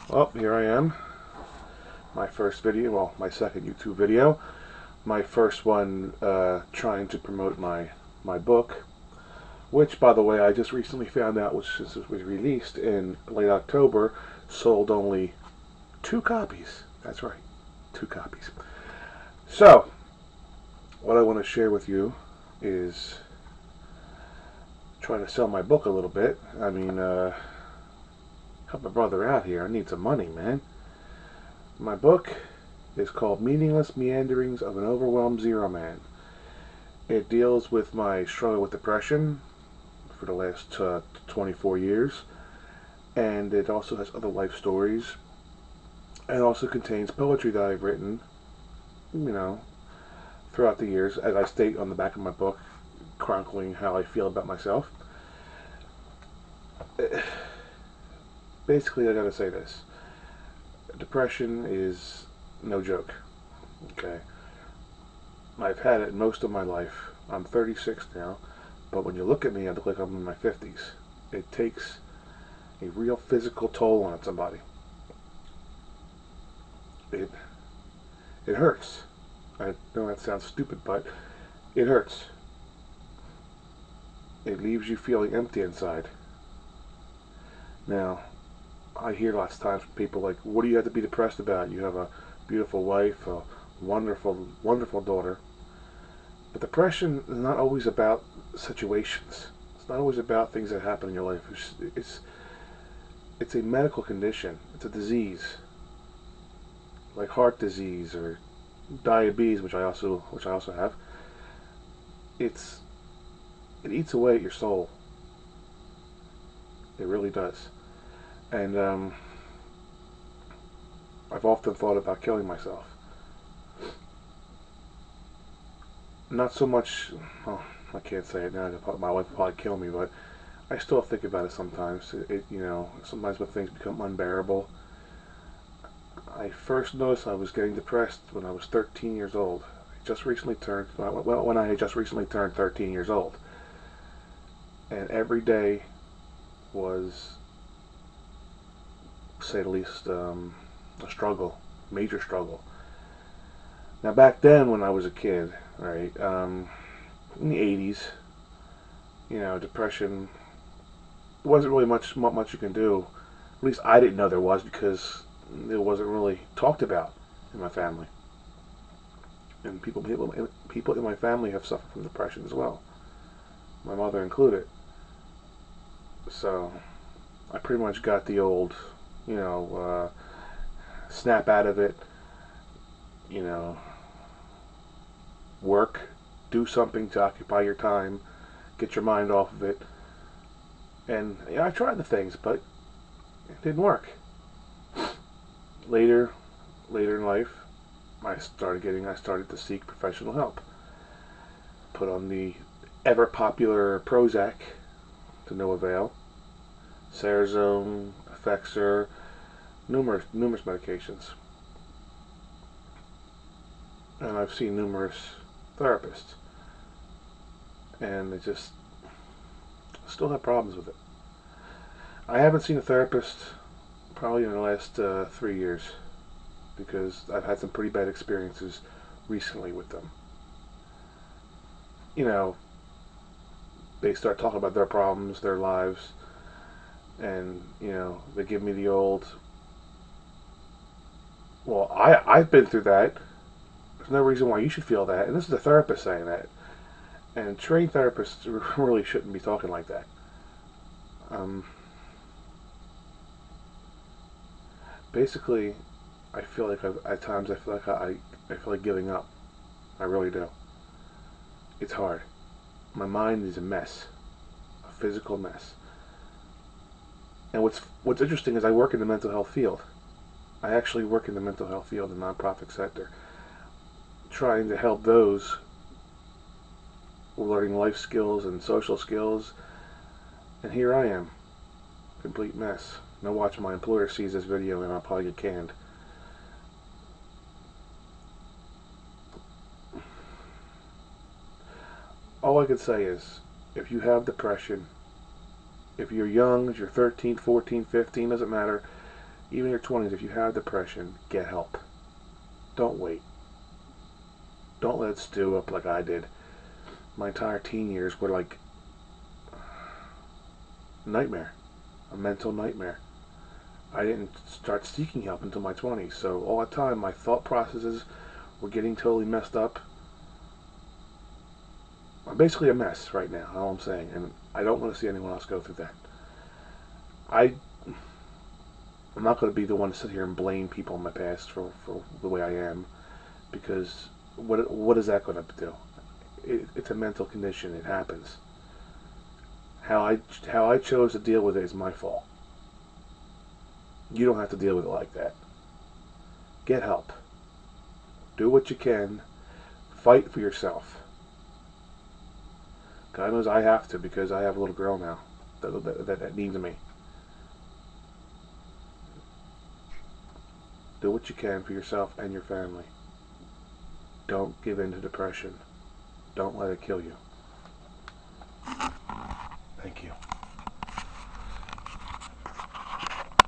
Well, here I am. My first video, well, my second YouTube video. My first one trying to promote my book, which, by the way, I just recently found out was released in late October, sold only 2 copies. That's right, 2 copies. So, what I want to share with you is trying to sell my book a little bit. I mean, help my brother out here. I need some money, man. My book is called Meaningless Meanderings of an Overwhelmed Zero Man. It deals with my struggle with depression for the last 24 years, and it also has other life stories. And it also contains poetry that I've written, you know, throughout the years, as I state on the back of my book, chronicling how I feel about myself. Basically, I gotta say this. Depression is no joke. Okay. I've had it most of my life. I'm 36 now, but when you look at me, I look like I'm in my 50s. It takes a real physical toll on somebody. It it hurts. I know that sounds stupid, but it hurts. It leaves you feeling empty inside. Now, I hear lots of times from people like, "What do you have to be depressed about? You have a beautiful wife, a wonderful, wonderful daughter." But depression is not always about situations. It's not always about things that happen in your life. It's a medical condition. It's a disease, like heart disease or diabetes, which I also have. It's it eats away at your soul. It really does. And I've often thought about killing myself. Not so much. Oh, I can't say it now. My wife will probably kill me, but I still think about it sometimes. Sometimes when things become unbearable. I first noticed I was getting depressed when I was 13 years old. When I had just recently turned 13 years old, and every day was, to say the least, a struggle, major struggle. Now back then, when I was a kid, right, in the 80s, depression wasn't really much you can do. At least I didn't know there was because it wasn't really talked about in my family. And people in my family have suffered from depression as well, my mother included. So I pretty much got the old, you know, snap out of it, you know, work, do something to occupy your time, get your mind off of it. And I tried the things, but it didn't work. Later, later in life, I started to seek professional help. Put on the ever popular Prozac to no avail. Cerazone, Effexor, numerous medications. And I've seen numerous therapists. And they just still have problems with it. I haven't seen a therapist probably in the last 3 years because I've had some pretty bad experiences recently with them. You know, they start talking about their problems, their lives, and they give me the old, well, I've been through that. There's no reason why you should feel that. And this is a therapist saying that. And trained therapists really shouldn't be talking like that. Um, Basically, I feel like at times I feel like giving up. I really do. It's hard. My mind is a mess, a physical mess. And what's interesting is I work in the mental health field. I actually work in the mental health field, the nonprofit sector, trying to help those learning life skills and social skills. And here I am, complete mess. Now watch, my employer sees this video and I'll probably get canned. All I can say is, if you have depression, if you're young, if you're 13, 14, 15, doesn't matter, Even in your 20s, if you have depression, get help. Don't wait. Don't let it stew up like I did. My entire teen years were like a nightmare, a mental nightmare. I didn't start seeking help until my 20s, so all that time my thought processes were getting totally messed up. I'm basically a mess right now, all I'm saying, and I don't want to see anyone else go through that. I'm not going to be the one to sit here and blame people in my past for the way I am, because what is that going to do? It's a mental condition. It happens. How I chose to deal with it is my fault. You don't have to deal with it like that. Get help. Do what you can. Fight for yourself. God knows I have to, because I have a little girl now that needs me. Do what you can for yourself and your family. Don't give in to depression. Don't let it kill you. Thank you.